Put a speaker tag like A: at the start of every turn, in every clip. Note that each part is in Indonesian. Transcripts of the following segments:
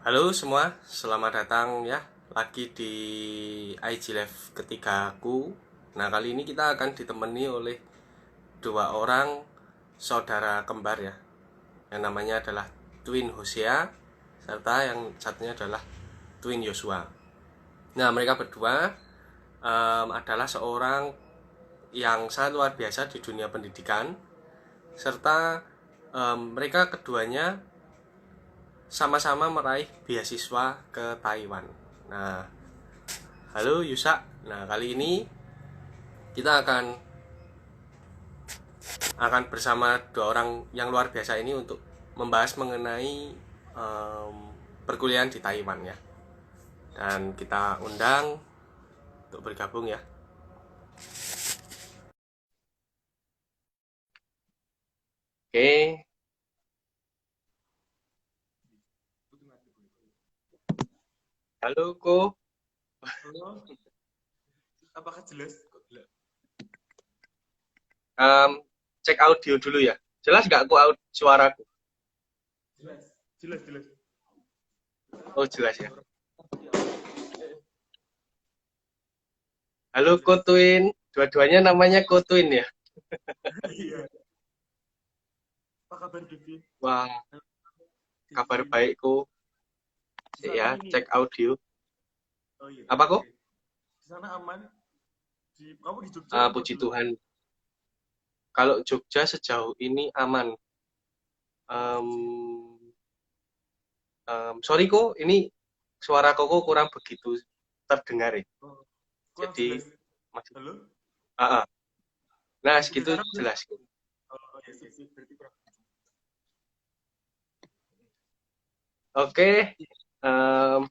A: Halo semua, selamat datang ya lagi di IG Live ketiga aku. Nah kali ini kita akan ditemani oleh dua orang saudara kembar ya, yang namanya adalah Twin Hosea serta yang satunya adalah Twin Joshua. Nah mereka berdua adalah seorang yang sangat luar biasa di dunia pendidikan serta mereka keduanya sama-sama meraih beasiswa ke Taiwan. Nah, halo Yusa. Nah, kali ini kita akan bersama dua orang yang luar biasa ini untuk membahas mengenai perkuliahan di Taiwan ya. Dan kita undang untuk bergabung ya. Oke, halo Ko.
B: Halo, apakah jelas?
A: Um, Cek audio dulu ya. Jelas nggak Ko suaraku?
B: Jelas, jelas, jelas.
A: Oh jelas ya. Halo
B: Jelas,
A: Ko
B: jelas.
A: Twin. Dua-duanya namanya Ko Twin ya.
B: Iya. Apa kabar Devi?
A: Wah, kabar
B: Devi.
A: baik Ko.
B: Di
A: Cek
B: sana
A: ya,
B: ini
A: cek
B: ya?
A: audio.
B: Oh iya,
A: Apa Ko?
B: oke. Di sana aman? Kamu di Jogja atau
A: Puji
B: di luar?
A: Tuhan. Kalau Jogja sejauh ini aman.
B: Oke, sih.
A: Sorry kok, ini suara koko kurang begitu terdengar ya.
B: Oh, kurang
A: Jadi
B: jelas.
A: masih,
B: Halo?
A: ah, ah. Nah
B: Oke,
A: segitu
B: sekarang udah.
A: jelas kok.
B: Oh iya, sih, sih. Berarti kurang.
A: Oke, em,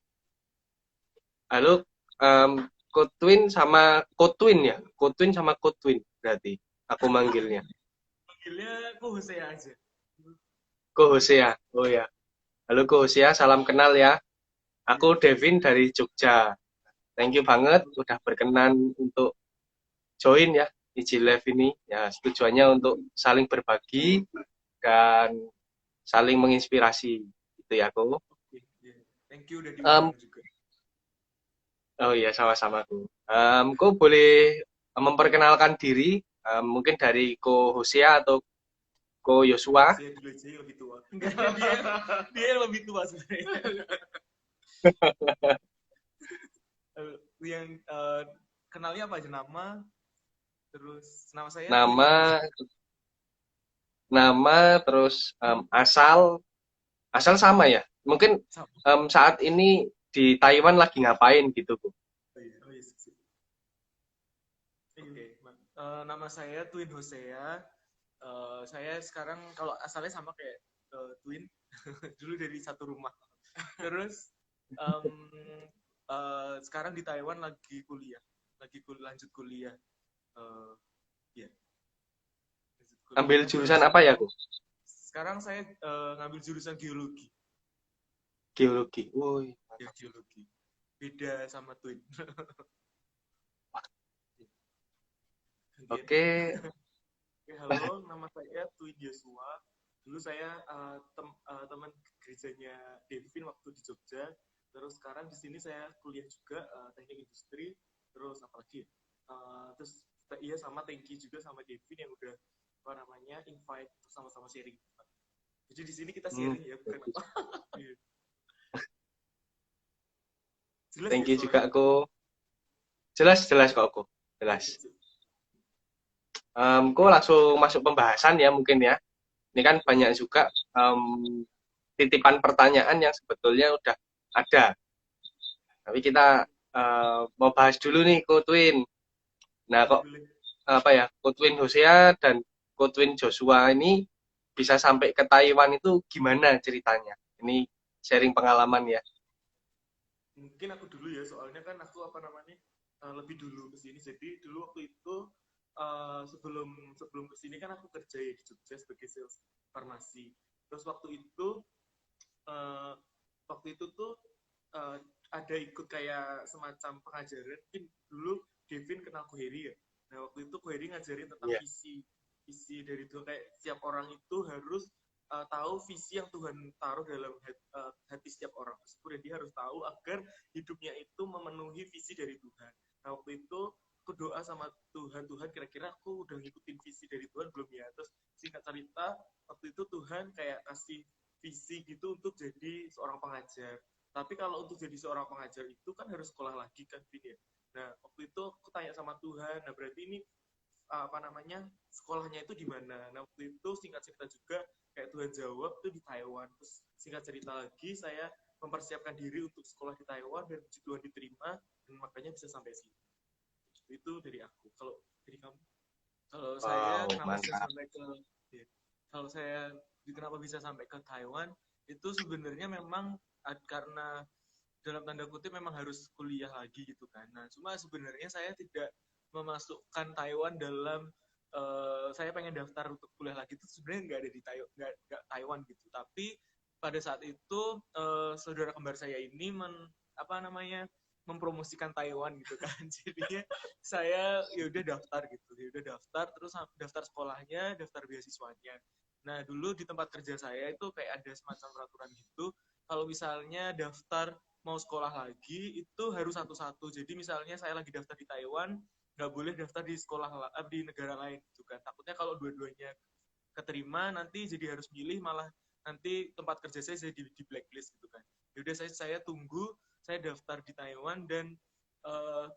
A: halo, em, Kotwin sama Kotwin ya, Kotwin sama Kotwin berarti aku manggilnya.
B: Panggilnya aku Hosea aja.
A: Ko Hosea, oh ya. Halo Ko Hosea, salam kenal ya. Aku
B: Iya,
A: Devin dari Jogja. Thank you banget udah berkenan untuk join ya IG Live ini. Ya, tujuannya untuk saling berbagi dan saling menginspirasi gitu ya aku.
B: oke. Iya. Thank you udah diundang
A: Um,
B: juga.
A: oh iya sama-sama aku. Kau boleh memperkenalkan diri mungkin dari Ko Hosea atau Ko Yosua.
B: Hosea dulu aja yang lebih tua. Enggak, dia yang lebih tua sebenarnya. Yang kenalnya apa aja nama, terus nama saya Twin
A: Nama,
B: Hosea.
A: nama terus asal asal sama ya. Mungkin
B: Sama.
A: saat ini di Taiwan lagi ngapain gitu Bu?
B: Oh iya, oh iya, sip, sip. Oke, nama saya Twin Hosea. Saya sekarang kalau asalnya sama kayak Twin, dulu dari satu rumah. Terus em, sekarang di Taiwan lagi kuliah, lanjut kuliah. Eh, ya, lanjut
A: Ambil
B: kuliah. Terus
A: jurusan apa ya Bu?
B: sekarang saya ngambil jurusan geologi.
A: Geologi. Woi,
B: Ya,
A: mantap.
B: geologi. Beda sama Twin. Gantian.
A: Oke,
B: Oke, halo, nama saya Twin Joshua. Dulu saya teman gerejanya Devin waktu di Jogja. Terus sekarang di sini saya kuliah juga teknik industri. Terus apalagi? Terus iya sama thank you juga sama Devin yang udah apa namanya invite untuk sama-sama sharing. Jadi di sini kita
A: hmm,
B: sharing ya, bukan
A: bagus.
B: apa? Iya. Jelas
A: Thank
B: ya
A: you juga
B: suaranya?
A: aku. Jelas jelas kok aku. Jelas.
B: Sip, sip.
A: Aku langsung masuk pembahasan ya mungkin ya. Ini kan banyak juga titipan pertanyaan yang sebetulnya udah ada. Tapi kita mau bahas dulu nih Ko Twin. Nah
B: Boleh,
A: kok
B: boleh.
A: apa ya, Ko Twin Hosea dan Ko Twin Joshua ini bisa sampai ke Taiwan itu gimana ceritanya? Ini sharing pengalaman ya.
B: Mungkin aku dulu ya, soalnya kan aku apa namanya lebih dulu ke sini. Jadi dulu waktu itu sebelum sebelum ke sini kan aku kerja ya di Jogja sebagai sales farmasi. Terus uh, waktu itu tuh uh, ada ikut kayak semacam pengajaran. Mungkin dulu Devin kenal Koheri ya. Nah waktu itu Koheri ngajarin tentang
A: Iya.
B: visi visi dari itu kayak setiap orang itu harus tahu visi yang Tuhan taruh dalam hati setiap orang tersebut, dan dia harus tahu agar hidupnya itu memenuhi visi dari Tuhan. Nah, waktu itu aku doa sama Tuhan, Tuhan kira-kira aku udah ngikutin visi dari Tuhan belum ya? Terus singkat cerita, waktu itu Tuhan kayak kasih visi gitu untuk jadi seorang pengajar. Tapi kalau untuk jadi seorang pengajar itu kan harus sekolah lagi kan, Vin ya. Nah, waktu itu aku tanya sama Tuhan, nah berarti ini apa namanya, sekolahnya itu di mana? Nah, waktu itu singkat cerita juga kayak Tuhan jawab tuh di Taiwan. Terus singkat cerita lagi saya mempersiapkan diri untuk sekolah di Taiwan, dan puji Tuhan diterima, dan makanya bisa sampai sini. Itu dari aku. Kalau dari kamu? Kalau saya
A: Wow,
B: kenapa bisa
A: mantap.
B: sampai ke ya, kalau saya kenapa bisa sampai ke Taiwan itu sebenarnya memang karena dalam tanda kutip memang harus kuliah lagi gitu kan. Nah, cuma sebenarnya saya tidak memasukkan Taiwan dalam saya pengen daftar untuk kuliah lagi itu sebenarnya nggak ada di nggak Taiwan gitu. Tapi pada saat itu saudara kembar saya ini apa namanya, mempromosikan Taiwan gitu kan. Jadinya saya ya udah daftar gitu. Ya udah daftar, terus daftar sekolahnya, daftar beasiswanya. Nah, dulu di tempat kerja saya itu kayak ada semacam peraturan gitu. Kalau misalnya daftar mau sekolah lagi itu harus satu-satu. Jadi misalnya saya lagi daftar di Taiwan, nggak boleh daftar di sekolah di negara lain gitu kan. Takutnya kalau dua-duanya keterima nanti jadi harus milih, malah nanti tempat kerja saya jadi di blacklist gitu kan. Yaudah saya tunggu, saya daftar di Taiwan, dan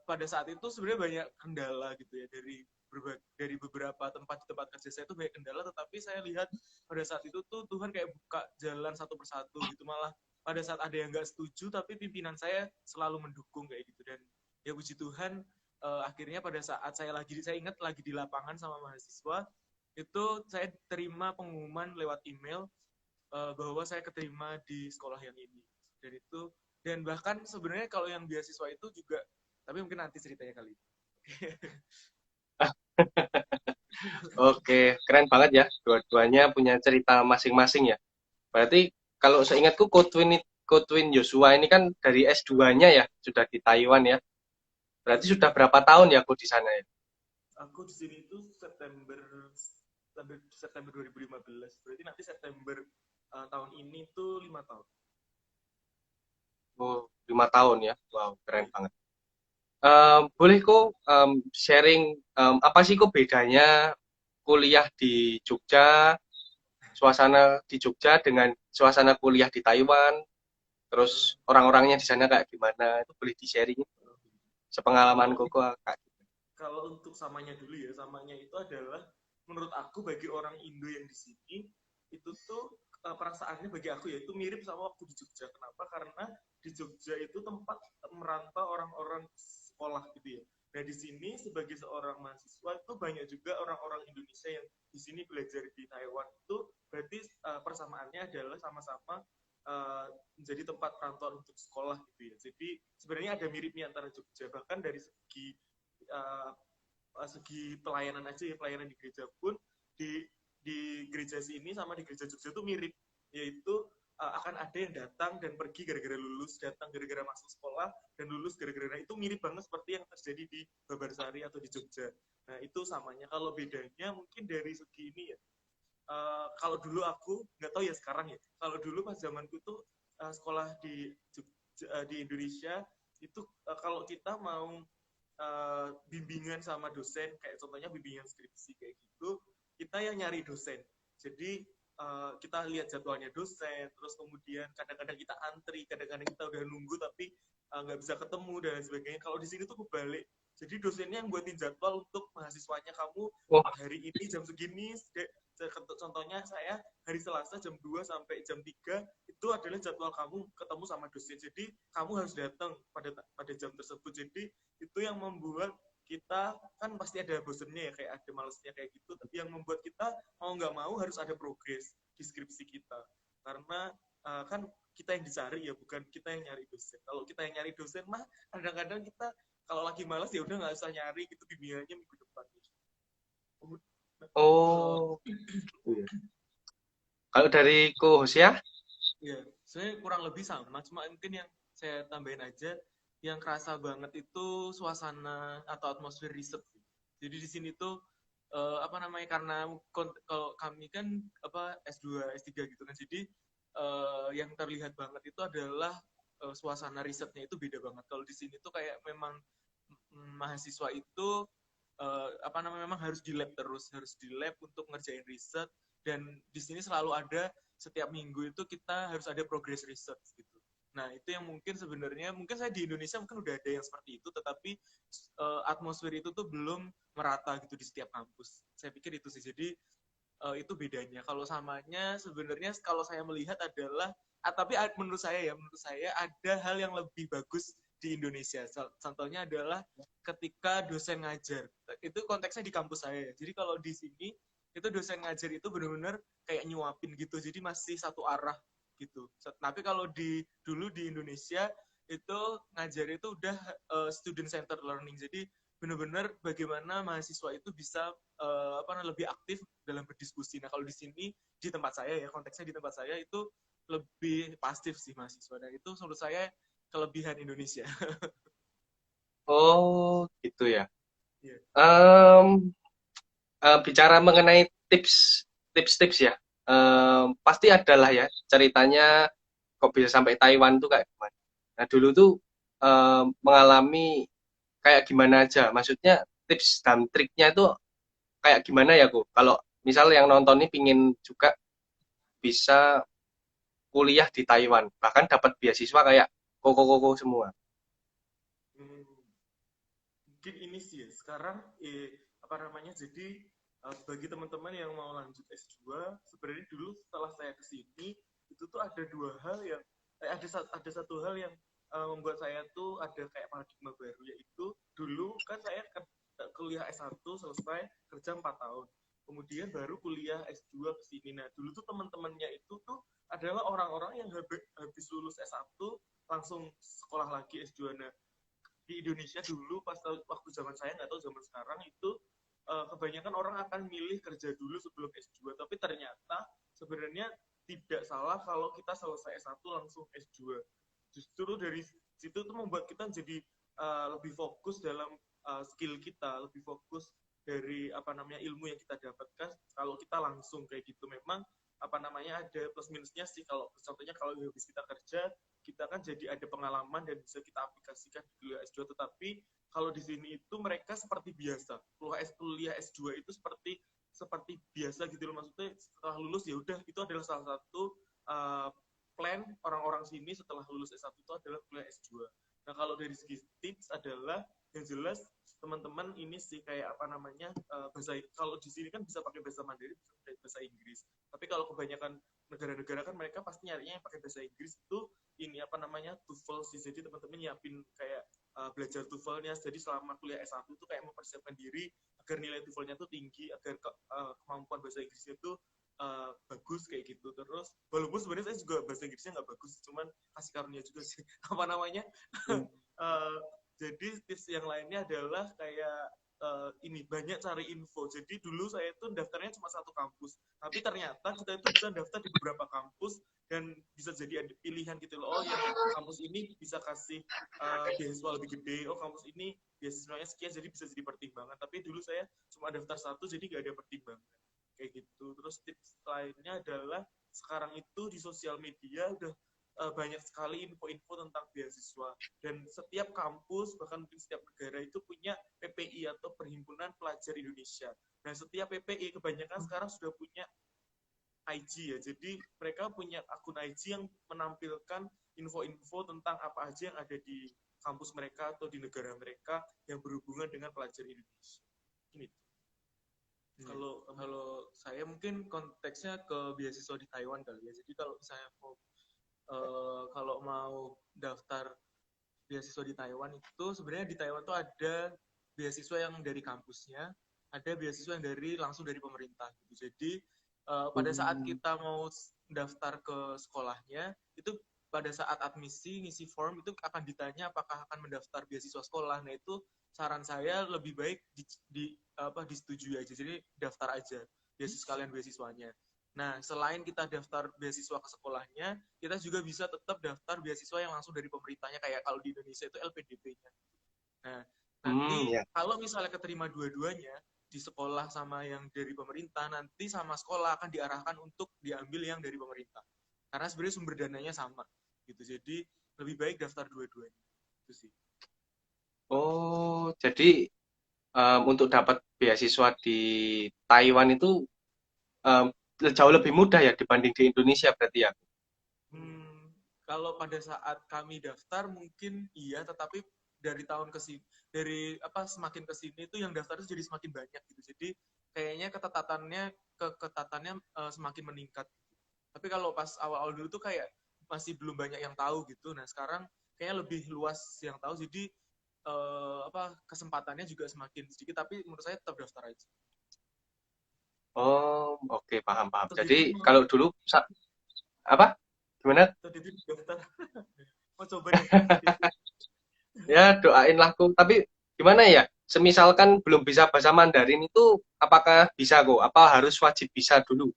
B: pada saat itu sebenarnya banyak kendala gitu ya, dari beberapa tempat di tempat kerja saya itu banyak kendala, tetapi saya lihat pada saat itu tuh Tuhan kayak buka jalan satu persatu gitu. Malah pada saat ada yang nggak setuju, tapi pimpinan saya selalu mendukung kayak gitu. Dan ya puji Tuhan, akhirnya pada saat saya ingat lagi di lapangan sama mahasiswa, itu saya terima pengumuman lewat email bahwa saya keterima di sekolah yang ini. Dan bahkan sebenarnya kalau yang beasiswa itu juga, tapi mungkin nanti ceritanya kali.
A: Oke, keren banget ya. Dua-duanya punya cerita masing-masing ya. Berarti kalau seingatku Kotwin Joshua ini kan dari S2-nya ya, sudah di Taiwan ya. Berarti sudah berapa tahun ya aku di sana ya?
B: Aku di sini itu September 2015. Berarti nanti September tahun ini tuh 5 tahun.
A: Oh, 5 tahun ya. Wow, keren banget. Boleh kok sharing apa sih kok bedanya kuliah di Jogja, suasana di Jogja dengan suasana kuliah di Taiwan, terus orang-orangnya di sana kayak gimana? Itu boleh di-sharing sepengalaman
B: Kalau
A: kok kak.
B: kalau untuk samanya dulu ya, samanya itu adalah menurut aku bagi orang Indo yang di sini itu tuh perasaannya bagi aku ya itu mirip sama waktu di Jogja. Kenapa? Karena di Jogja itu tempat merantau orang-orang sekolah gitu ya. Nah, di sini sebagai seorang mahasiswa itu banyak juga orang-orang Indonesia yang di sini belajar di Taiwan. Itu berarti persamaannya adalah sama-sama menjadi tempat perantauan untuk sekolah gitu ya. Jadi sebenarnya ada miripnya antara Jogja, bahkan dari segi pelayanan aja ya, pelayanan di gereja pun di gereja sini sama di gereja Jogja itu mirip, yaitu akan ada yang datang dan pergi gara-gara lulus, datang gara-gara masuk sekolah dan lulus gara-gara, itu mirip banget seperti yang terjadi di Babarsari atau di Jogja. Nah, itu samanya. Kalau bedanya mungkin dari segi ini ya, kalau dulu aku nggak tahu ya sekarang ya, kalau dulu pas zamanku tuh sekolah di Indonesia itu kalau kita mau bimbingan sama dosen, kayak contohnya bimbingan skripsi kayak gitu, kita yang nyari dosen. Jadi kita lihat jadwalnya dosen, terus kemudian kadang-kadang kita antri, kadang-kadang kita udah nunggu tapi nggak bisa ketemu dan sebagainya. Kalau di sini tuh kebalik. Jadi dosennya yang buatin jadwal untuk mahasiswanya, kamu
A: Wah,
B: hari ini jam segini, contohnya saya hari Selasa jam 2 sampai jam 3 itu adalah jadwal kamu ketemu sama dosen. Jadi kamu harus datang pada jam tersebut. Jadi itu yang membuat kita kan pasti ada bosennya ya, kayak ada malesnya kayak gitu, tapi yang membuat kita mau nggak mau harus ada progres di skripsi kita, karena kan kita yang dicari ya, bukan kita yang nyari dosen. Kalau kita yang nyari dosen mah kadang-kadang kita kalau lagi malas ya udah nggak usah nyari, gitu bimbingannya minggu depan.
A: oh, iya. Kalau dari Ko Hosea,
B: Ya, saya kurang lebih sama, cuma mungkin yang saya tambahin aja, yang kerasa banget itu suasana atau atmosfer riset. Jadi di sini tuh apa namanya, karena kalau kami kan apa S2 S3 gitu kan, jadi yang terlihat banget itu adalah suasana risetnya itu beda banget. Kalau di sini tuh kayak memang mahasiswa itu apa namanya, memang harus di lab terus, harus di lab untuk ngerjain riset, dan di sini selalu ada, setiap minggu itu kita harus ada progress riset gitu. Nah, itu yang mungkin sebenarnya, mungkin saya di Indonesia mungkin udah ada yang seperti itu, tetapi atmosfer itu tuh belum merata gitu di setiap kampus. Saya pikir itu sih. Jadi itu bedanya. Kalau samanya sebenarnya kalau saya melihat adalah, tapi menurut saya ada hal yang lebih bagus di Indonesia. Contohnya adalah ketika dosen ngajar. Itu konteksnya di kampus saya ya. Jadi kalau di sini itu dosen ngajar itu benar-benar kayak nyuapin gitu. Jadi masih satu arah gitu. Tapi kalau dulu di Indonesia itu ngajar itu udah student centered learning. Jadi benar-benar bagaimana mahasiswa itu bisa lebih aktif dalam berdiskusi. Nah, kalau di sini di tempat saya ya, konteksnya di tempat saya itu lebih pasif sih mahasiswa. Dan itu menurut saya kelebihan Indonesia.
A: Oh, gitu ya.
B: Iya.
A: Em, Bicara mengenai tips-tips ya, pasti adalah ya ceritanya kok bisa sampai Taiwan tuh kayak gimana. Nah dulu tuh mengalami kayak gimana aja, maksudnya tips dan triknya itu kayak gimana ya kok. Kalau misal yang nonton ini pingin juga bisa kuliah di Taiwan, bahkan dapat beasiswa kayak koko-koko semua.
B: Hmm, mungkin ini sih ya, sekarang apa namanya, jadi bagi teman-teman yang mau lanjut S2, sebenarnya dulu setelah saya kesini itu tuh ada dua hal yang ada satu hal yang membuat saya tuh ada kayak paradigma baru, yaitu dulu kan saya kuliah S1 selesai, kerja 4 tahun, kemudian baru kuliah S2 ke sini. Nah, dulu tuh teman-temannya itu tuh adalah orang-orang yang habis lulus S1 langsung sekolah lagi S2. Nah, di Indonesia dulu pas waktu zaman saya, nggak tahu zaman sekarang itu kebanyakan orang akan milih kerja dulu sebelum S2, tapi ternyata sebenarnya tidak salah kalau kita selesai S1 langsung S2. Justru dari situ tuh membuat kita jadi lebih fokus dalam skill kita, lebih fokus dari apa namanya ilmu yang kita dapatkan kalau kita langsung kayak gitu. Memang apa namanya ada plus minusnya sih, kalau contohnya kalau habis kita kerja kita kan jadi ada pengalaman dan bisa kita aplikasikan di kuliah S2. Tetapi kalau di sini itu mereka seperti biasa, kuliah S2 itu seperti biasa gitu loh, maksudnya setelah lulus ya udah, itu adalah salah satu plan orang-orang sini setelah lulus S1 itu adalah kuliah S2. Nah, kalau dari segi tips adalah yang jelas teman-teman ini sih kayak apa namanya bahasa, kalau di sini kan bisa pakai bahasa Mandarin, bisa pakai bahasa Inggris. Tapi kalau kebanyakan negara-negara kan mereka pasti nyarinya yang pakai bahasa Inggris itu ini apa namanya TOEFL sih. Jadi teman-teman nyiapin kayak belajar TOEFL-nya. Jadi selama kuliah S1 itu kayak mempersiapkan diri agar nilai TOEFL-nya tuh tinggi, agar kemampuan bahasa Inggrisnya tuh bagus kayak gitu. Terus walaupun sebenarnya saya juga bahasa Inggrisnya nggak bagus, cuman kasih karunia juga sih apa namanya. uh, jadi tips yang lainnya adalah kayak ini banyak cari info. Jadi dulu saya itu daftarnya cuma satu kampus, tapi ternyata kita itu bisa daftar di beberapa kampus dan bisa jadi ada pilihan gitu loh. Oh ya, kampus ini bisa kasih beasiswa lebih gede. Oh, kampus ini beasiswanya sekian, jadi bisa jadi pertimbangan. Tapi dulu saya cuma daftar satu, jadi nggak ada pertimbangan kayak gitu. Terus tips lainnya adalah sekarang itu di sosial media udah banyak sekali info-info tentang beasiswa, dan setiap kampus bahkan mungkin setiap negara itu punya PPI atau Perhimpunan Pelajar Indonesia. Nah, setiap PPI kebanyakan sekarang sudah punya IG ya, jadi mereka punya akun IG yang menampilkan info-info tentang apa aja yang ada di kampus mereka atau di negara mereka yang berhubungan dengan pelajar Indonesia. Ini kalau saya mungkin konteksnya ke beasiswa di Taiwan kali ya. Jadi kalau misalnya kalau mau daftar beasiswa di Taiwan itu sebenarnya di Taiwan tuh ada beasiswa yang dari kampusnya, ada beasiswa yang langsung dari pemerintah gitu. Jadi pada saat kita mau daftar ke sekolahnya itu, pada saat admisi ngisi form itu akan ditanya apakah akan mendaftar beasiswa sekolah. Nah, itu saran saya lebih baik disetujui aja. Jadi daftar aja beasiswa kalian, beasiswanya. Nah, selain kita daftar beasiswa ke sekolahnya, kita juga bisa tetap daftar beasiswa yang langsung dari pemerintahnya, kayak kalau di Indonesia itu LPDP-nya. Nah, nanti
A: Ya.
B: kalau misalnya keterima dua-duanya, di sekolah sama yang dari pemerintah, nanti sama sekolah akan diarahkan untuk diambil yang dari pemerintah. Karena sebenarnya sumber dananya sama gitu. Jadi lebih baik daftar dua-duanya. Itu sih.
A: Oh, jadi untuk dapat beasiswa di Taiwan itu em, jauh lebih mudah ya dibanding di Indonesia berarti ya.
B: Hmm, kalau pada saat kami daftar mungkin iya, tetapi dari tahun ke sini, dari apa semakin ke sini itu yang daftar itu jadi semakin banyak gitu. Jadi kayaknya keketatannya semakin meningkat. Tapi kalau pas awal-awal dulu tuh kayak masih belum banyak yang tahu gitu. Nah sekarang kayaknya lebih luas yang tahu. Jadi apa kesempatannya juga semakin sedikit. Tapi menurut saya tetap daftar aja.
A: Oh, oke, paham paham.
B: Atau
A: Jadi
B: Didit mau
A: kalau dulu apa? Gimana?
B: atau Didit daftar. Mau coba deh Didit.
A: Ya, doainlah aku. Tapi gimana ya? Semisalkan belum bisa bahasa Mandarin itu apakah bisa kok? Apa harus wajib bisa dulu?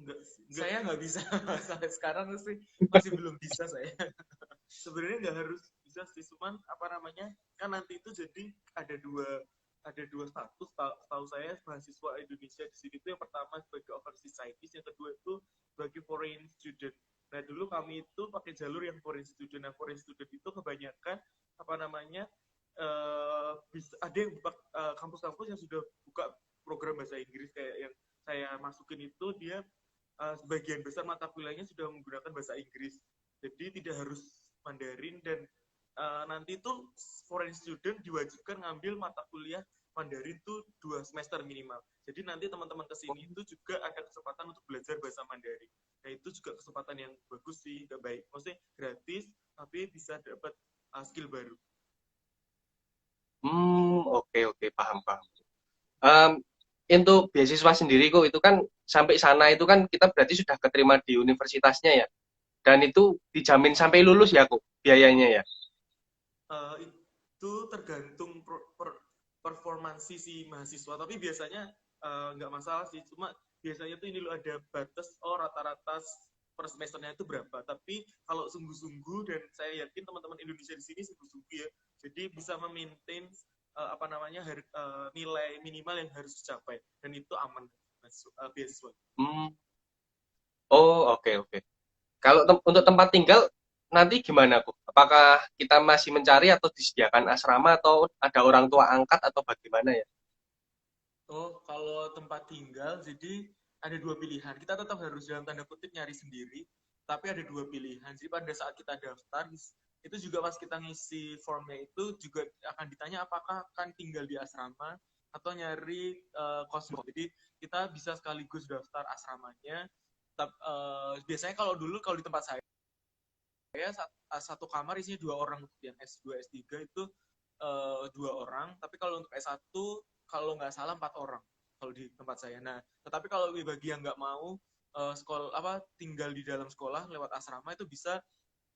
B: Enggak, saya nggak bisa sampai sekarang sih masih belum bisa saya. Sebenarnya nggak harus bisa sih, cuman apa namanya kan nanti itu jadi ada dua status tahu saya mahasiswa Indonesia di sini itu yang pertama sebagai overseas scientist, yang kedua itu sebagai foreign student. Nah dulu kami itu pakai jalur yang foreign student. Nah foreign student itu kebanyakan apa namanya bisa ada yang buka kampus-kampus yang sudah buka program bahasa Inggris kayak yang saya masukin itu dia sebagian besar mata kuliahnya sudah menggunakan bahasa Inggris. Jadi tidak harus Mandarin dan nanti itu foreign student diwajibkan ngambil mata kuliah Mandarin tuh 2 semester minimal. Jadi nanti teman-teman kesini itu juga ada kesempatan untuk belajar bahasa Mandarin. Nah itu juga kesempatan yang bagus sih, gak baik. Maksudnya gratis, tapi bisa dapat skill baru.
A: Oke oke, paham paham. Em, untuk beasiswa sendiri kok itu kan sampai sana itu kan kita berarti sudah keterima di universitasnya ya. Dan itu dijamin sampai lulus ya kok biayanya ya.
B: Itu tergantung performansi si mahasiswa, tapi biasanya nggak masalah sih, cuma biasanya tuh ini lo ada batas rata-rata per semesternya itu berapa, tapi kalau sungguh-sungguh dan saya yakin teman-teman Indonesia di sini sungguh-sungguh ya, jadi bisa memaintain apa namanya nilai minimal yang harus dicapai dan itu aman beasiswa.
A: Hmm, oh oke oke. Kalau untuk tempat tinggal nanti gimana kok? Apakah kita masih mencari atau disediakan asrama atau ada orang tua angkat atau bagaimana ya?
B: Oh, kalau tempat tinggal, jadi ada dua pilihan. Kita tetap harus dalam tanda kutip nyari sendiri, tapi ada dua pilihan. Jadi pada saat kita daftar, itu juga pas kita ngisi formnya itu juga akan ditanya apakah akan tinggal di asrama atau nyari kos. Jadi kita bisa sekaligus daftar asramanya. Biasanya kalau dulu kalau di tempat saya satu kamar isinya 2 orang untuk yang S2, S3 itu 2 orang, tapi kalau untuk S1 kalau nggak salah 4 orang kalau di tempat saya. Nah, tetapi kalau bagi yang nggak mau sekolah apa tinggal di dalam sekolah lewat asrama itu bisa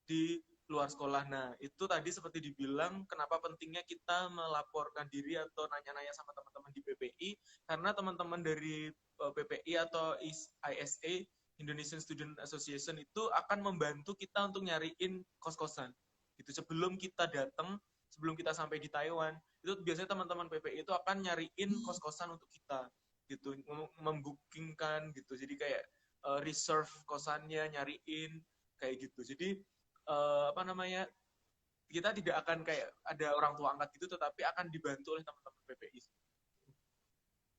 B: di luar sekolah. Nah, itu tadi seperti dibilang kenapa pentingnya kita melaporkan diri atau nanya-nanya sama teman-teman di PPI, karena teman-teman dari PPI atau ISA Indonesian Student Association itu akan membantu kita untuk nyariin kos-kosan. Gitu sebelum kita datang, sebelum kita sampai di Taiwan, itu biasanya teman-teman PPI itu akan nyariin kos-kosan untuk kita gitu, membookingkan gitu. Jadi kayak reserve kosannya, nyariin kayak gitu. Jadi apa namanya kita tidak akan kayak ada orang tua angkat gitu, tetapi akan dibantu oleh teman-teman PPI.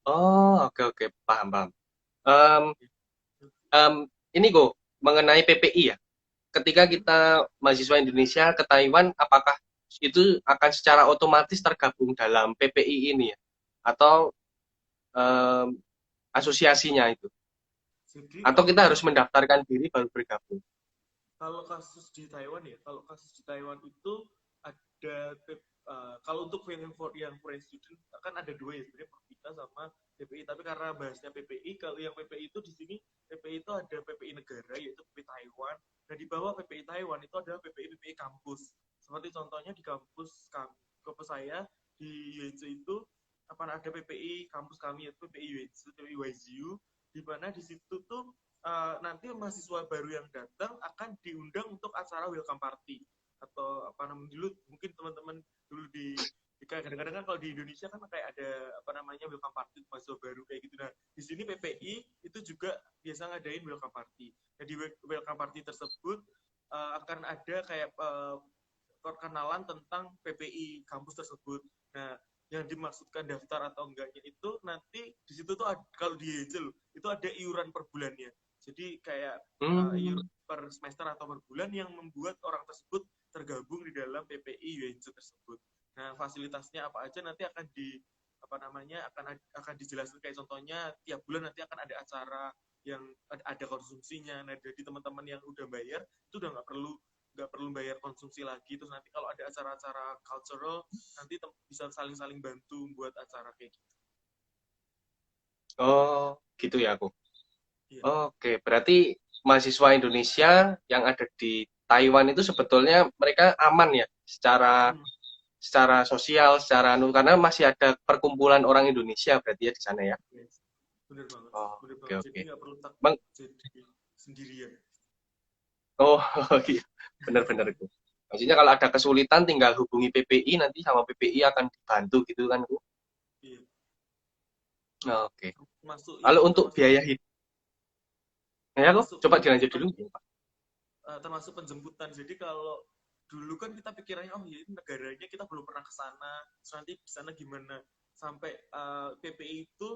A: Oh, oke oke, paham paham. Em, em, ini kok mengenai PPI ya. Ketika kita mahasiswa Indonesia ke Taiwan, apakah itu akan secara otomatis tergabung dalam PPI ini ya? Atau em, asosiasinya itu?
B: Jadi
A: Atau
B: kalau
A: kita harus mendaftarkan diri baru bergabung?
B: kalau kasus di Taiwan ya, kalau kasus di Taiwan itu ada kalau untuk yang foreign student kan ada dua ya sebenarnya, Perpita sama PPI, tapi karena bahasnya PPI, kalau yang PPI itu di sini PPI itu ada PPI negara yaitu PPI Taiwan, dan di bawah PPI Taiwan itu adalah PPI kampus. Seperti contohnya di kampus saya di Yangzhou itu apa ada PPI kampus kami yaitu PPI Yangzhou, PPI YZU, di mana di situ tuh nanti mahasiswa baru yang datang akan diundang untuk acara welcome party atau apa namanya dulu mungkin teman-teman dulu di Kadang-kadang kan kalau di Indonesia kan kayak ada apa namanya welcome party mahasiswa baru kayak gitu. Nah, di sini PPI itu juga biasa ngadain welcome party. Nah, di welcome party tersebut akan ada kayak perkenalan tentang PPI kampus tersebut. Nah, yang dimaksudkan daftar atau enggaknya itu nanti di situ tuh ada, kalau di Angel itu ada iuran per bulannya. Jadi kayak iuran per semester atau per bulan yang membuat orang tersebut tergabung di dalam PPI UNJ tersebut. Nah, fasilitasnya apa aja nanti akan di apa namanya akan dijelaskan kayak contohnya tiap bulan nanti akan ada acara yang ada konsumsinya. Nah, jadi teman-teman yang udah bayar itu udah nggak perlu bayar konsumsi lagi. Terus nanti kalau ada acara-acara cultural nanti bisa saling-saling bantu buat acara kayak gitu.
A: Oh, gitu ya aku.
B: Iya.
A: Oke, berarti mahasiswa Indonesia yang ada di Taiwan itu sebetulnya mereka aman ya secara secara sosial, secara karena masih ada perkumpulan orang Indonesia berarti ya di sana ya.
B: Yes. Bener banget.
A: Oh,
B: Bener
A: oke
B: banget. Jadi
A: oke.
B: nggak perlu takut
A: Bang,
B: jadi sendirian.
A: oh iya, benar-benar itu. Maksudnya kalau ada kesulitan tinggal hubungi PPI nanti sama PPI akan dibantu gitu kan, Bu.
B: Iya.
A: Oke.
B: Masuk
A: Lalu
B: ini
A: untuk biaya hidup, ya kok
B: termasuk
A: coba dilanjut dulu, Pak.
B: termasuk penjemputan. Jadi kalau dulu kan kita pikirannya oh ya ini negaranya kita belum pernah ke sana, nanti di sana gimana? Sampai PPI itu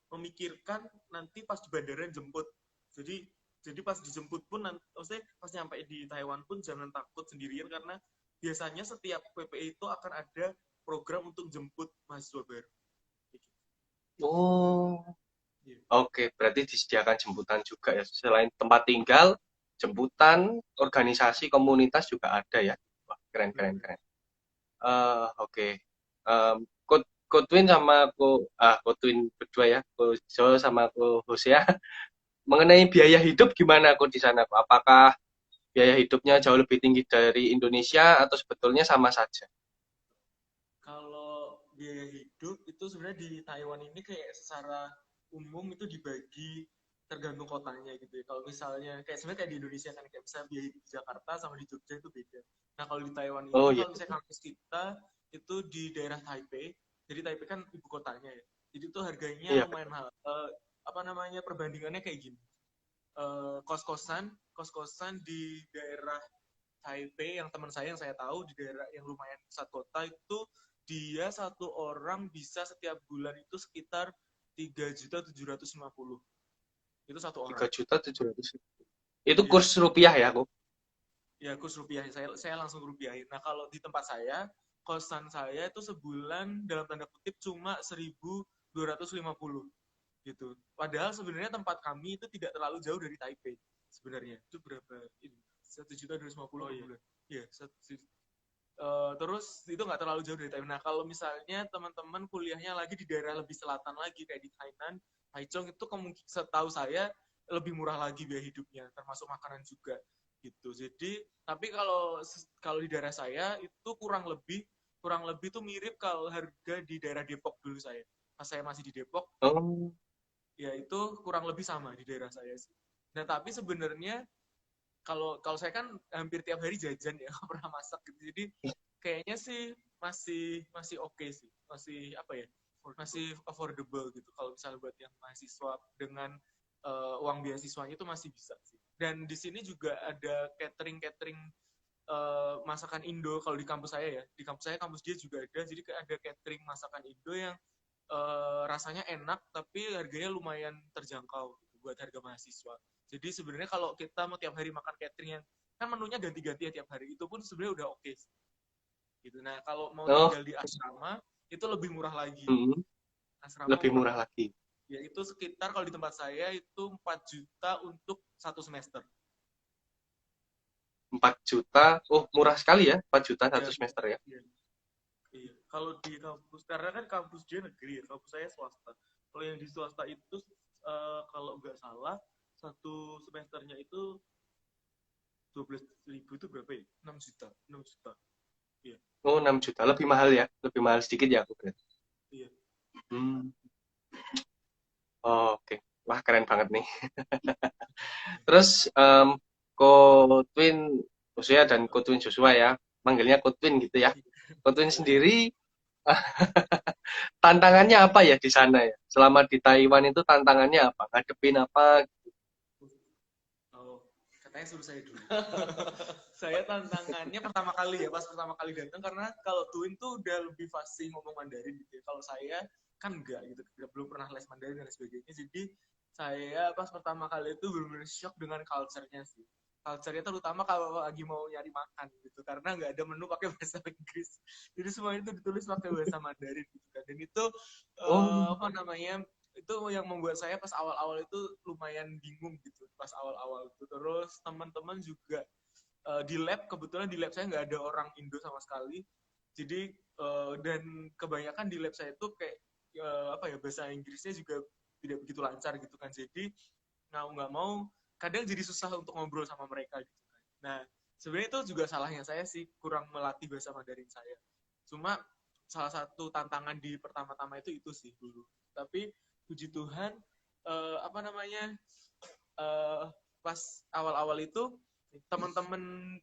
B: memikirkan nanti pas di bandara jemput. Jadi pas dijemput pun nanti, maksudnya pas nyampe di Taiwan pun jangan takut sendirian karena biasanya setiap PPI itu akan ada program untuk jemput mahasiswa baru.
A: Oh,
B: Iya.
A: oke. Berarti disediakan jemputan juga ya. Selain tempat tinggal, jemputan, organisasi, komunitas juga ada ya. Wah, keren keren
B: Benar.
A: keren. Oke. Ko Twin sama Ko Twin berdua ya, Ko Jo sama Ko Hosea. Mengenai biaya hidup gimana kok di sana? Apakah biaya hidupnya jauh lebih tinggi dari Indonesia atau sebetulnya sama saja?
B: Kalau biaya hidup itu sebenarnya di Taiwan ini kayak secara umum itu dibagi tergantung kotanya gitu ya. Kalau misalnya kayak sebenarnya kayak di Indonesia kan kayak misalnya biaya hidup di Jakarta sama di Jogja itu beda. Nah kalau di Taiwan ini
A: Oh iya.
B: kalau misalnya kampus kita itu di daerah Taipei, jadi Taipei kan ibu kotanya ya. Jadi itu harganya
A: Iya.
B: lumayan mahal. Apa namanya perbandingannya kayak gini. Kos-kosan di daerah Taipei yang teman saya yang saya tahu di daerah yang lumayan pusat kota itu dia satu orang bisa setiap bulan itu sekitar 3.750.000 itu satu orang.
A: 3.700.000. Itu
B: Iya,
A: kurs rupiah ya, kok?
B: ya kurs rupiah. Saya langsung rupiahin. Nah kalau di tempat saya kosan saya itu sebulan dalam tanda kutip cuma 1.250 gitu. Padahal sebenarnya tempat kami itu tidak terlalu jauh dari Taipei sebenarnya. Itu berapa ini? 1.250.000 per bulan. Iya, terus itu nggak terlalu jauh dari Taiwan. Nah kalau misalnya teman-teman kuliahnya lagi di daerah lebih selatan lagi kayak di Tainan, Taichung itu setahu saya lebih murah lagi biaya hidupnya, termasuk makanan juga gitu. Jadi tapi kalau kalau di daerah saya itu kurang lebih tuh mirip kalau harga di daerah Depok dulu saya. Pas saya masih di Depok,
A: Oh,
B: ya itu kurang lebih sama di daerah saya sih. Nah tapi sebenarnya kalau kalau saya kan hampir tiap hari jajan ya pernah masak gitu jadi kayaknya sih masih masih oke sih masih apa ya masih affordable gitu kalau misalnya buat yang mahasiswa dengan uang beasiswanya itu masih bisa sih dan di sini juga ada catering masakan Indo kalau di kampus saya ya di kampus saya kampus dia juga ada jadi ada catering masakan Indo yang rasanya enak tapi harganya lumayan terjangkau gitu, buat harga mahasiswa. Jadi sebenarnya kalau kita mau tiap hari makan catering yang kan menunya ganti-ganti ya tiap hari itu pun sebenarnya udah oke sih. Gitu. Nah kalau mau
A: oh,
B: tinggal di asrama itu lebih murah lagi.
A: mm,
B: Asrama
A: lebih
B: murah
A: murah
B: lagi.
A: lagi.
B: Ya itu sekitar kalau di tempat saya itu 4 juta untuk satu semester.
A: 4 juta. Oh, murah sekali ya, 4 juta
B: Ya,
A: satu semester ya.
B: ya. Iya. Kalau di kampus karena kan kampus dia negeri ya, kampus saya swasta. Kalau yang di swasta itu kalau nggak salah satu semesternya itu 12.000 itu berapa ya? 6 juta. 6 juta. Iya.
A: Oh, 6 juta. Lebih mahal ya. Lebih mahal sedikit ya aku berarti.
B: Iya.
A: Hmm. Oh, oke. Wah, keren banget nih. Terus Ko Twin Joshua dan Ko Twin Joshua ya. Manggilnya Ko Twin gitu ya.
B: Iya.
A: Ko Twin
B: Iya.
A: sendiri Tantangannya apa ya di sana ya? Selama di Taiwan itu tantangannya apa? Ngadepin apa?
B: Oh, katanya suruh saya dulu. Saya tantangannya pertama kali ya, pas pertama kali datang karena kalau Twin tuh udah lebih fasih ngomong Mandarin gitu ya. Kalau saya kan enggak gitu, belum pernah les Mandarin dan sebagainya. Jadi saya pas pertama kali itu benar-benar shock dengan culture-nya sih. Culture-nya terutama kalau lagi mau nyari makan gitu, karena nggak ada menu pakai bahasa Inggris. Jadi semuanya itu ditulis pakai bahasa Mandarin gitu kan. Dan itu
A: Oh,
B: apa namanya, itu yang membuat saya pas awal-awal itu lumayan bingung gitu pas awal-awal itu. Terus teman-teman juga di lab, kebetulan di lab saya nggak ada orang Indo sama sekali. Jadi dan kebanyakan di lab saya itu kayak apa ya, bahasa Inggrisnya juga tidak begitu lancar gitu kan. Jadi nggak mau kadang jadi susah untuk ngobrol sama mereka gitu kan. Nah, sebenarnya itu juga salahnya saya sih, kurang melatih bahasa Mandarin saya. Cuma salah satu tantangan di pertama-tama itu sih dulu. Tapi puji Tuhan apa namanya, eh, pas awal-awal itu teman-teman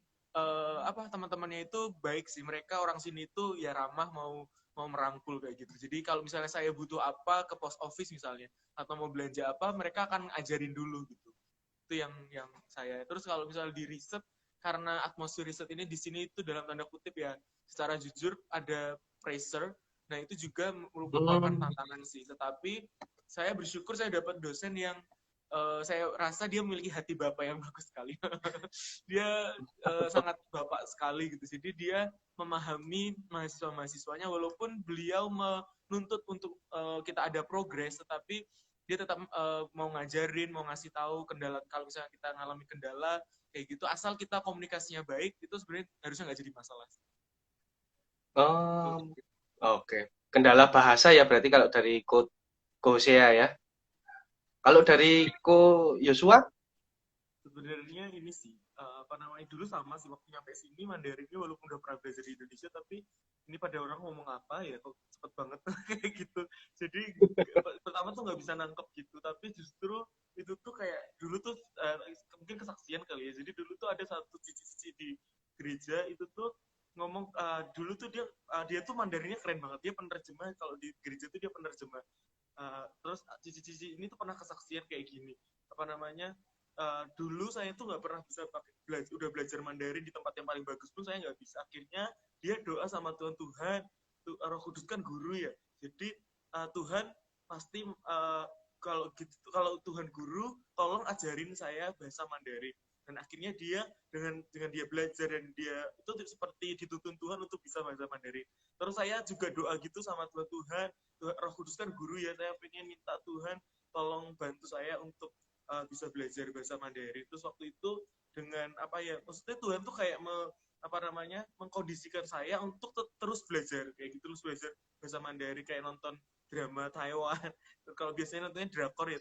B: apa teman-temannya itu baik sih, mereka orang sini itu ya ramah, mau mau merangkul kayak gitu. Jadi kalau misalnya saya butuh apa ke post office misalnya atau mau belanja apa, mereka akan ajarin dulu gitu. Itu yang saya. Terus kalau misalnya di riset, karena atmosfer riset ini di sini itu dalam tanda kutip ya, secara jujur ada pressure. Nah itu juga merupakan
A: hmm.
B: tantangan sih. Tetapi saya bersyukur saya dapat dosen yang saya rasa dia memiliki hati bapak yang bagus sekali. Dia sangat bapak sekali gitu. Jadi dia memahami mahasiswa-mahasiswanya walaupun beliau menuntut untuk kita ada progres, tetapi dia tetap mau ngajarin, mau ngasih tahu kendala, kalau misalnya kita ngalami kendala kayak gitu, asal kita komunikasinya baik, itu sebenarnya harusnya nggak jadi masalah. Itu.
A: Oh, oke. Kendala bahasa ya berarti kalau dari Ko Hosea ya. Kalau dari Ko Yosua,
B: Sebenarnya ini sih apa namanya, dulu sama sih waktu nyampe sini Mandarinnya walaupun udah pernah belajar di Indonesia, tapi ini pada orang ngomong apa ya kok cepet banget kayak gitu. Jadi pertama tuh nggak bisa nangkep gitu, tapi justru itu tuh kayak dulu tuh mungkin kesaksian kali ya. Jadi dulu tuh ada satu cici-cici di gereja itu tuh ngomong dulu tuh dia tuh Mandarinnya keren banget, dia penerjemah, kalau di gereja tuh dia penerjemah. Terus cici-cici ini tuh pernah kesaksian kayak gini, apa namanya, dulu saya tuh nggak pernah bisa pakai udah belajar Mandarin di tempat yang paling bagus pun saya nggak bisa. Akhirnya dia doa sama Tuhan, Roh Kudus kan guru ya, jadi Tuhan pasti kalau gitu, kalau Tuhan guru tolong ajarin saya bahasa Mandarin. Dan akhirnya dia dengan dia belajar dan dia itu seperti dituntun Tuhan untuk bisa bahasa Mandarin. Terus saya juga doa gitu sama Tuhan, Roh Kudus kan guru ya, saya pengen minta Tuhan tolong bantu saya untuk bisa belajar bahasa Mandarin. Terus waktu itu dengan apa ya, maksudnya Tuhan tuh kayak apa namanya, mengkondisikan saya untuk terus belajar kayak gitu, terus belajar bahasa Mandarin, kayak nonton drama Taiwan. Kalau biasanya nontonnya drakor ya,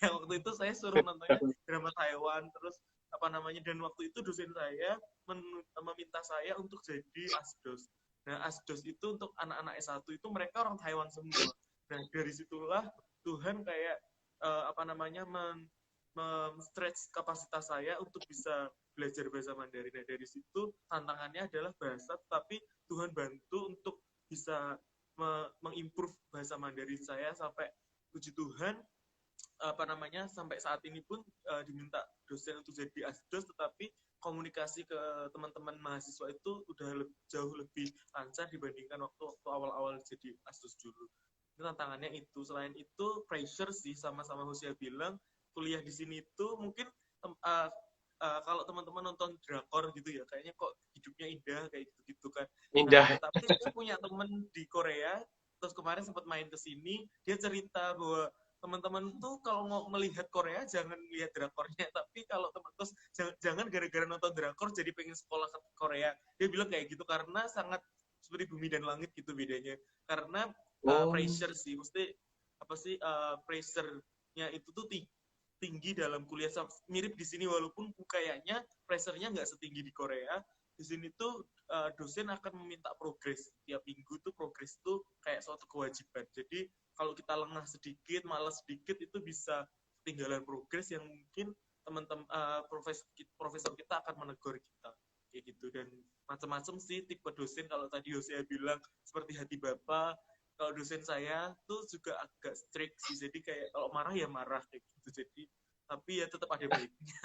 B: ya waktu itu saya suruh nontonnya drama Taiwan. Terus apa namanya, dan waktu itu dosen saya meminta saya untuk jadi asdos. Nah, asdos itu untuk anak-anak S1 itu mereka orang Taiwan semua. Nah, dari situlah Tuhan kayak apa namanya stretch kapasitas saya untuk bisa belajar bahasa Mandarin. Nah, dari situ tantangannya adalah bahasa, tapi Tuhan bantu untuk bisa mengimprove bahasa Mandarin saya sampai puji Tuhan apa namanya sampai saat ini pun diminta dosen untuk jadi asdos, tetapi komunikasi ke teman-teman mahasiswa itu udah jauh lebih lancar dibandingkan waktu awal-awal jadi asdos dulu. Itu tantangannya itu. Selain itu pressure sih, sama-sama Hosea bilang kuliah di sini itu mungkin kalau teman-teman nonton drakor gitu ya, kayaknya kok hidupnya indah kayak gitu-gitu kan. Nah,
A: indah.
B: tapi saya punya temen di Korea, terus kemarin sempat main ke sini, dia cerita bahwa teman-teman tuh kalau mau melihat Korea jangan lihat drakornya, tapi kalau teman terus jangan gara-gara nonton drakor jadi pengen sekolah ke Korea. Dia bilang kayak gitu karena sangat seperti bumi dan langit gitu bedanya. Karena
A: Oh,
B: pressure sih, mesti apa sih pressure-nya itu tuh tinggi dalam kuliah, mirip di sini walaupun kayaknya pressure-nya nggak setinggi di Korea. Di sini tuh dosen akan meminta progres tiap minggu tuh, progres tuh kayak suatu kewajiban. Jadi kalau kita lengah sedikit, malas sedikit, itu bisa ketinggalan progres yang mungkin teman-teman profesor kita akan menegur kita kayak gitu. Dan macam-macam sih tipe dosen. Kalau tadi Hosea bilang seperti hati bapak, kalau dosen saya tuh juga agak strict sih, jadi kayak kalau marah ya marah kayak gitu. Jadi tapi ya tetap ada baiknya.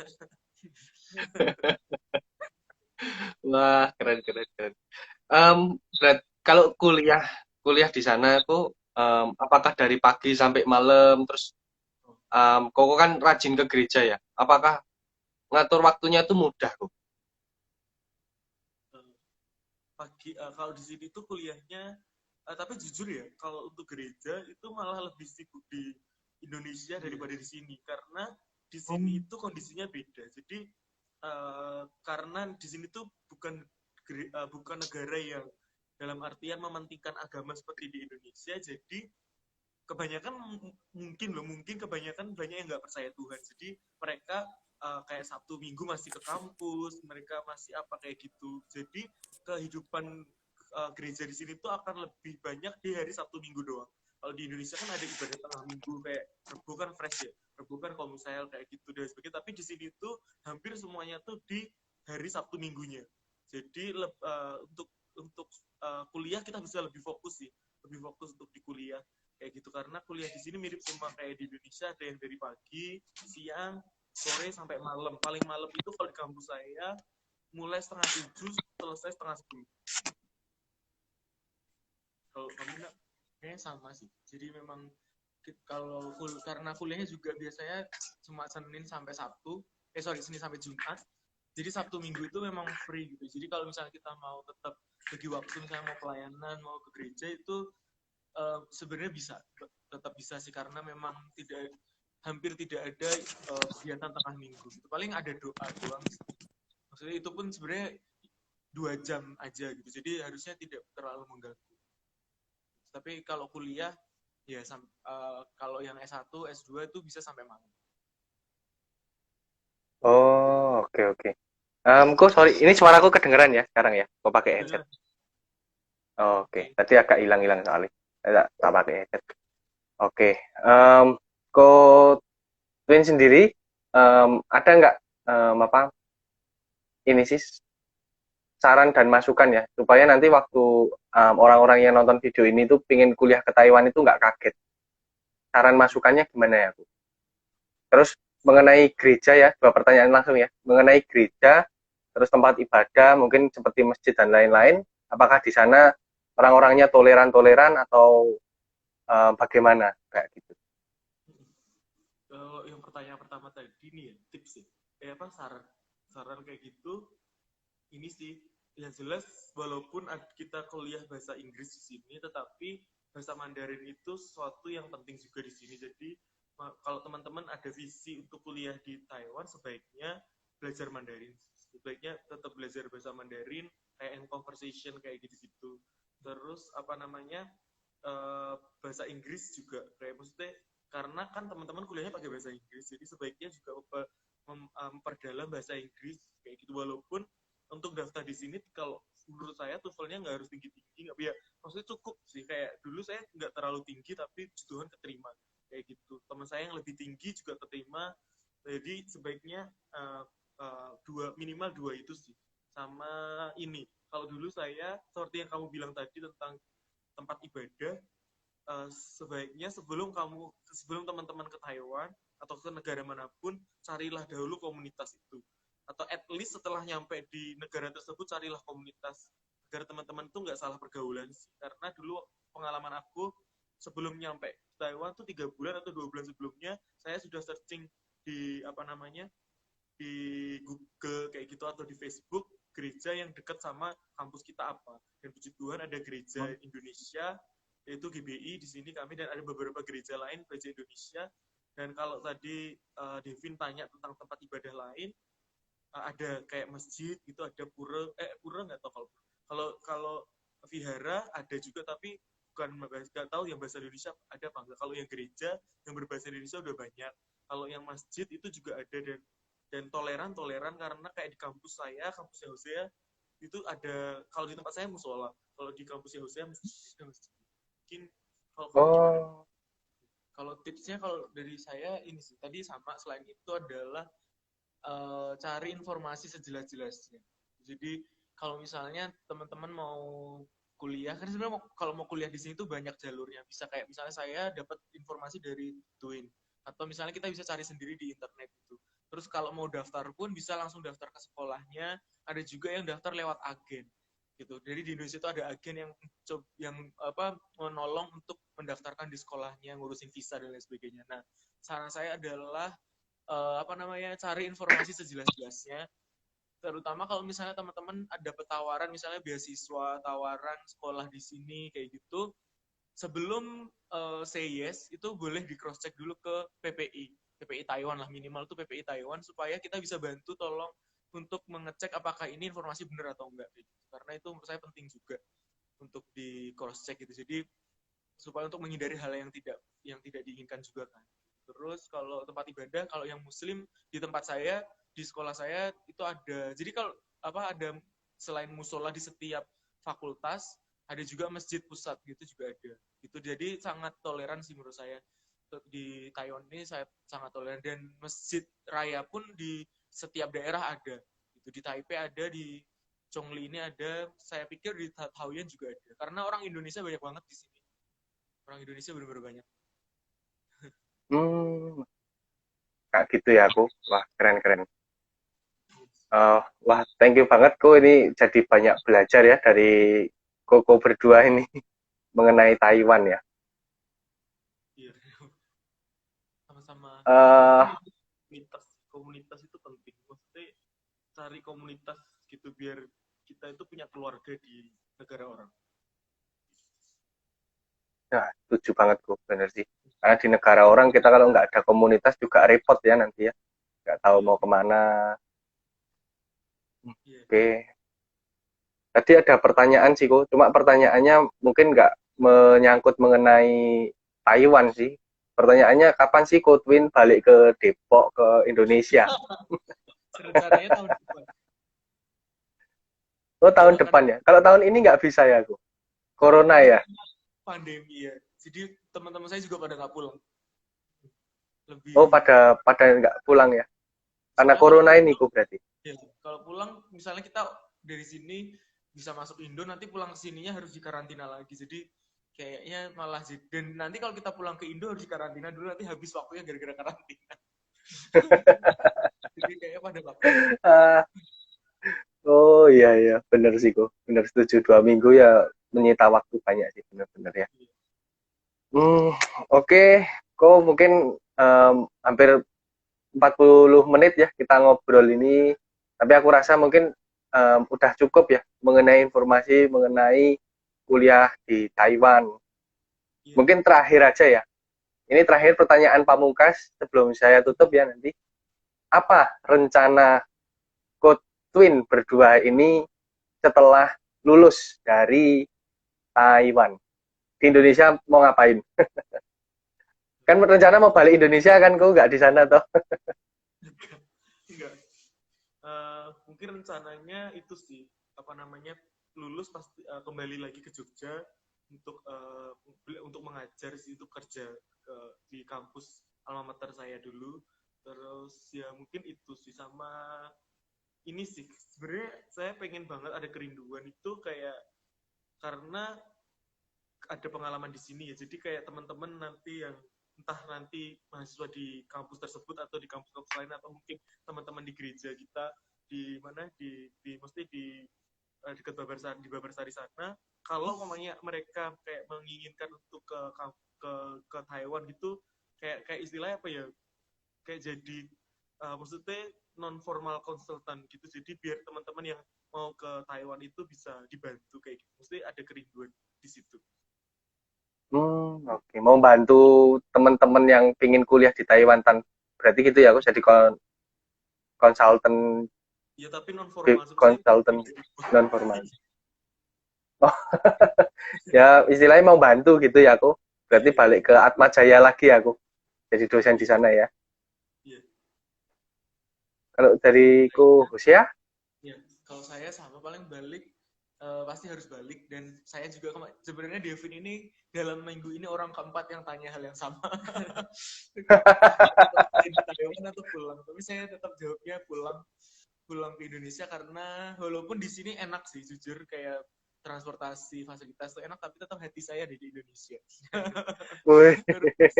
A: Wah, keren keren keren. Em, kalau kuliah kuliah di sana aku apakah dari pagi sampai malam terus koko kan rajin ke gereja ya? Apakah ngatur waktunya tuh mudah kok?
B: Pagi kalau di sini tuh kuliahnya, tapi jujur ya kalau untuk gereja itu malah lebih sibuk di Indonesia daripada di sini, karena di sini itu kondisinya beda. Jadi karena di sini tuh bukan negara yang dalam artian mementingkan agama seperti di Indonesia. Jadi kebanyakan mungkin kebanyakan banyak yang nggak percaya Tuhan. Jadi mereka kayak Sabtu Minggu masih ke kampus, mereka masih apa kayak gitu. Jadi kehidupan gereja di sini tuh akan lebih banyak di hari Sabtu Minggu doang. Kalau di Indonesia kan ada ibadah tengah minggu, kayak Rebo kan fresh ya, Rebo kan komisal kayak gitu dan sebagainya. Tapi di sini tuh hampir semuanya tuh di hari Sabtu Minggunya. Jadi untuk kuliah kita bisa lebih fokus sih, lebih fokus untuk di kuliah kayak gitu, karena kuliah di sini mirip sama kayak di Indonesia, ada yang dari pagi, siang, sore sampai malam. Paling malam itu kalau di kampus saya mulai 6:30 selesai 6:30. Kalau kamu enggak, kayaknya sama sih. Jadi memang kalau karena kuliahnya juga biasanya cuma Senin sampai Sabtu, Senin sampai Jumat. Jadi Sabtu Minggu itu memang free gitu. Jadi kalau misalnya kita mau tetap bagi waktu, misalnya mau pelayanan, mau ke gereja itu sebenarnya tetap bisa sih, karena memang hampir tidak ada kegiatan tengah minggu gitu. Paling ada doa doang sih. Maksudnya itu pun sebenarnya 2 jam aja gitu, jadi harusnya tidak terlalu mengganggu. Tapi kalau kuliah ya kalau yang S1, S2 itu bisa sampai malam.
A: Oh, oke oke. Kok sorry, ini suaraku kedengeran ya sekarang ya? Kok pakai headset?
B: Oke.
A: Oh, oke, tadi agak hilang-hilang soalnya. Tak pakai headset. Oke, kok Twin sendiri ada nggak apa ini sih saran dan masukan ya supaya nanti waktu orang-orang yang nonton video ini tuh pingin kuliah ke Taiwan itu nggak kaget. Saran masukannya gimana ya, Bu? Terus mengenai gereja ya, dua pertanyaan langsung ya. Mengenai gereja, terus tempat ibadah, mungkin seperti masjid dan lain-lain, apakah di sana orang-orangnya toleran-toleran atau bagaimana kayak gitu?
B: Kalau yang pertanyaan pertama tadi nih ya, tips sih. Apa saran? Saran kayak gitu, ini sih yang jelas, walaupun kita kuliah bahasa Inggris di sini, tetapi bahasa Mandarin itu sesuatu yang penting juga di sini. Jadi kalau teman-teman ada visi untuk kuliah di Taiwan, sebaiknya belajar Mandarin. Sebaiknya tetap belajar bahasa Mandarin, kayak in conversation kayak gitu-gitu. Terus apa namanya, bahasa Inggris juga, kayak maksudnya karena kan teman-teman kuliahnya pakai bahasa Inggris, jadi sebaiknya juga memperdalam bahasa Inggris kayak gitu. Walaupun untuk daftar di sini, kalau menurut saya TOEFL-nya nggak harus tinggi-tinggi, nggak, ya maksudnya cukup sih. Kayak dulu saya nggak terlalu tinggi tapi puji Tuhan keterima kayak gitu. Teman saya yang lebih tinggi juga keterima. Jadi sebaiknya minimal dua itu sih. Sama ini, kalau dulu saya seperti yang kamu bilang tadi tentang tempat ibadah, sebaiknya sebelum teman-teman ke Taiwan atau ke negara manapun, carilah dahulu komunitas itu. Atau at least setelah nyampe di negara tersebut, carilah komunitas agar teman-teman tuh nggak salah pergaulan sih. Karena dulu pengalaman aku sebelum nyampe Taiwan tuh 3 bulan atau 2 bulan sebelumnya, saya sudah searching di apa namanya, di Google kayak gitu atau di Facebook, gereja yang dekat sama kampus kita apa. Dan puji Tuhan ada gereja Indonesia, yaitu GBI di sini kami, dan ada beberapa gereja lain gereja Indonesia. Dan kalau tadi Devin tanya tentang tempat ibadah lain, ada kayak masjid gitu, ada pura nggak tahu, kalau kalau vihara ada juga, tapi bukan, nggak tahu yang bahasa Indonesia ada apa enggak. Kalau yang gereja yang berbahasa Indonesia udah banyak. Kalau yang masjid itu juga ada, dan toleran karena kayak di kampus saya, kampus Hosea itu ada, kalau di tempat saya musola, kalau di kampus Hosea masjid. Mungkin kalau kamu gimana?
A: Oh,
B: Kalau tipsnya kalau dari saya ini sih, tadi sama, selain itu adalah cari informasi sejelas-jelasnya. Jadi kalau misalnya teman-teman mau kuliah, kan sebenarnya kalau mau kuliah di sini tuh banyak jalurnya. Bisa kayak misalnya saya dapat informasi dari Twin, atau misalnya kita bisa cari sendiri di internet gitu. Terus kalau mau daftar pun bisa langsung daftar ke sekolahnya. Ada juga yang daftar lewat agen gitu. Jadi di Indonesia itu ada agen yang apa menolong untuk mendaftarkan di sekolahnya, ngurusin visa dan lain sebagainya. Nah, saran saya adalah apa namanya, cari informasi sejelas-jelasnya, terutama kalau misalnya teman-teman ada tawaran, misalnya beasiswa, tawaran sekolah di sini kayak gitu, sebelum say yes itu boleh di cross check dulu ke PPI Taiwan lah, minimal tuh PPI Taiwan, supaya kita bisa bantu tolong untuk mengecek apakah ini informasi benar atau enggak gitu. Karena itu menurut saya penting juga untuk di cross check gitu. Jadi supaya untuk menghindari hal yang tidak diinginkan juga kan. Terus kalau tempat ibadah, kalau yang muslim di tempat saya, di sekolah saya itu ada. Jadi kalau apa ada selain musola di setiap fakultas, ada juga masjid pusat gitu juga ada. Itu jadi sangat toleran sih menurut saya. Di Taiwan ini saya sangat toleran, dan masjid raya pun di setiap daerah ada. Itu di Taipei ada, di Chongli ini ada, saya pikir di Taoyuan juga ada. Karena orang Indonesia banyak banget di sini. Orang Indonesia benar-benar banyak.
A: Hmm, kayak gitu ya aku. Wah, keren-keren. Wah, thank you banget kok, ini jadi banyak belajar ya dari Koko berdua ini mengenai Taiwan ya.
B: Iya, sama-sama.
A: Eh,
B: Mungkin itu komunitas itu penting. Maksudnya cari komunitas gitu biar kita itu punya keluarga di negara orang.
A: nah, setuju banget kok, bener sih. Karena di negara orang kita kalau nggak ada komunitas juga repot ya nanti ya. Nggak tahu
B: Iya,
A: mau kemana.
B: iya.
A: Oke. Tadi ada pertanyaan sih kok, cuma pertanyaannya mungkin nggak menyangkut mengenai Taiwan sih. Pertanyaannya kapan sih Coldwin balik ke Depok ke Indonesia?
B: Rencananya tahun depan.
A: Oh, tahun
B: Kan
A: depan ya. Kalau tahun ini nggak bisa ya aku.
B: tahun
A: Corona
B: ini
A: ya.
B: pandemi ya. Jadi teman-teman saya juga pada nggak pulang.
A: Oh,
B: Lebih
A: pada pada nggak pulang ya. Karena
B: soalnya kalau
A: Corona ini
B: pulang,
A: kok berarti.
B: ya, kalau pulang misalnya kita dari sini bisa masuk Indo, nanti pulang ke sininya harus dikarantina lagi. Jadi kayaknya malah, dan nanti kalau kita pulang ke Indo harus dikarantina dulu, nanti habis waktunya gara-gara karantina. Jadi kayaknya pada nggak pulang.
A: Ah, oh iya iya, bener sih kok. Bener setuju 2 minggu ya menyita waktu banyak sih bener-bener ya. Hmm, oke. Kok mungkin hampir 40 menit ya kita ngobrol ini. Tapi aku rasa mungkin udah cukup ya mengenai informasi mengenai kuliah di Taiwan.
B: Iya.
A: Mungkin terakhir aja ya. Ini terakhir pertanyaan pamungkas sebelum saya tutup ya nanti. Apa rencana Coach Twin berdua ini setelah lulus dari Taiwan? Di Indonesia mau ngapain? Kan rencana mau balik Indonesia kan, kok nggak di sana toh?
B: Enggak. Mungkin rencananya itu sih, apa namanya, lulus pasti kembali lagi ke Jogja untuk mengajar sih, untuk kerja di kampus alma mater saya dulu. Terus ya mungkin itu sih, sama ini sih sebenarnya saya pengen banget, ada kerinduan itu kayak karena ada pengalaman di sini ya. Jadi kayak teman-teman nanti yang entah nanti mahasiswa di kampus tersebut atau di kampus-kampus lain, atau mungkin teman-teman di gereja kita di mana di mesti di dekat Babarsari, di Babarsari sana, kalau mamanya mereka kayak menginginkan untuk ke Taiwan gitu, kayak istilahnya apa ya, kayak jadi maksudnya non formal konsultan gitu, jadi biar teman-teman yang mau ke Taiwan itu bisa dibantu kayak gitu, mesti ada kerinduan di situ.
A: Oke. Mau bantu teman-teman yang pingin kuliah di Taiwan berarti gitu ya, aku jadi konsultan
B: Ya tapi non formal, sebenarnya
A: konsultan
B: dari
A: non formal. Oh, ya istilahnya mau bantu gitu ya aku. Berarti
B: iya,
A: balik ke Atma Jaya lagi aku. Jadi dosen di
B: iya,
A: sana ya.
B: iya.
A: Kalau dari ku Husia,
B: Ya, kalau saya sama paling balik, pasti harus balik, dan saya juga sebenarnya Devin ini dalam minggu ini orang keempat yang tanya hal yang sama. Tetap di Taiwan atau pulang, tapi saya tetap jawabnya pulang. pulang ke Indonesia karena walaupun di sini enak sih jujur kayak transportasi fasilitas tuh enak tapi tetap hati saya ada di Indonesia.
A: Wih.
B: Terus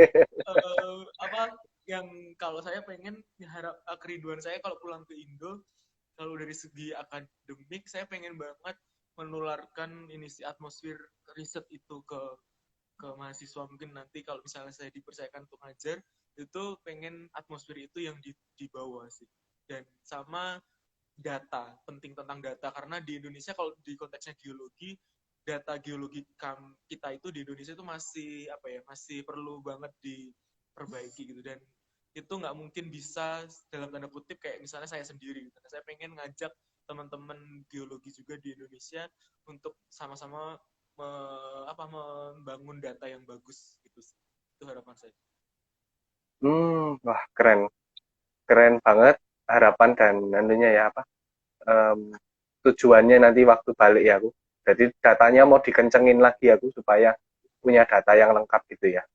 B: apa yang kalau saya pengen harap kerinduan saya kalau pulang ke Indo kalau dari segi akademik saya pengen banget menularkan ini si atmosfer riset itu ke mahasiswa mungkin nanti kalau misalnya saya dipercayakan untuk ngajar itu pengen atmosfer itu yang dibawa sih dan sama data penting tentang data karena di Indonesia kalau di konteksnya geologi data geologi kita itu di Indonesia itu masih apa ya masih perlu banget diperbaiki gitu dan itu nggak mungkin bisa dalam tanda kutip kayak misalnya saya sendiri gitu. Saya pengen ngajak teman-teman geologi juga di Indonesia untuk sama-sama membangun data yang bagus gitu sih. Itu harapan saya.
A: Wah keren, keren banget harapan dan nantinya ya apa tujuannya nanti waktu balik ya aku. Jadi datanya mau dikencengin lagi aku supaya punya data yang lengkap gitu ya.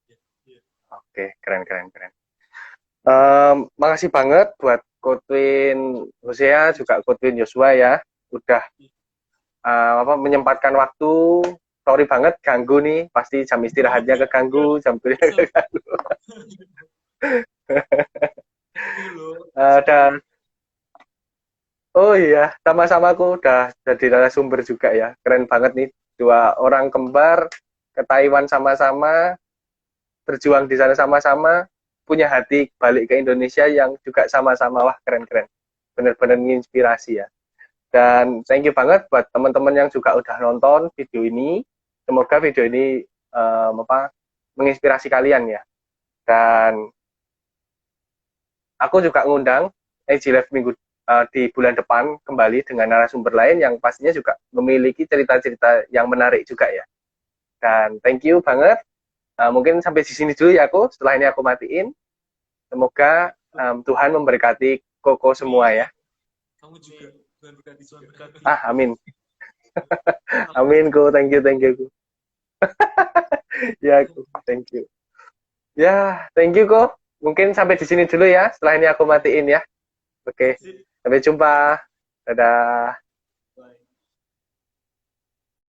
B: Ya, ya.
A: Oke, keren keren keren. Makasih banget buat Kotwin Hosea juga Kotwin Joshua ya, udah menyempatkan waktu. Sorry banget ganggu nih, pasti jam istirahatnya
B: Enggak,
A: keganggu, jam kuliah keganggu.
B: thank you loh
A: Dan
B: sudah
A: oh iya, sama-sama aku udah jadi narasumber juga ya. Keren banget nih, dua orang kembar ke Taiwan sama-sama, berjuang di sana sama-sama, punya hati balik ke Indonesia yang juga sama-sama. Wah, keren-keren. Bener-bener menginspirasi ya. Dan thank you banget buat teman-teman yang juga udah nonton video ini. Semoga video ini menginspirasi kalian ya. Dan aku juga ngundang IG Live minggu di bulan depan kembali dengan narasumber lain yang pastinya juga memiliki cerita-cerita yang menarik juga ya. Dan thank you banget. Mungkin sampai di sini dulu ya aku. Setelah ini aku matiin. Semoga Tuhan memberkati Koko semua ya.
B: kamu juga Tuhan berkati juga.
A: Amin. Amin Ko. Thank you, thank you. Ya, thank you. Ya, thank you Ko. Mungkin sampai di sini dulu ya. Setelah ini aku matiin ya. Oke. Sampai jumpa. Dadah.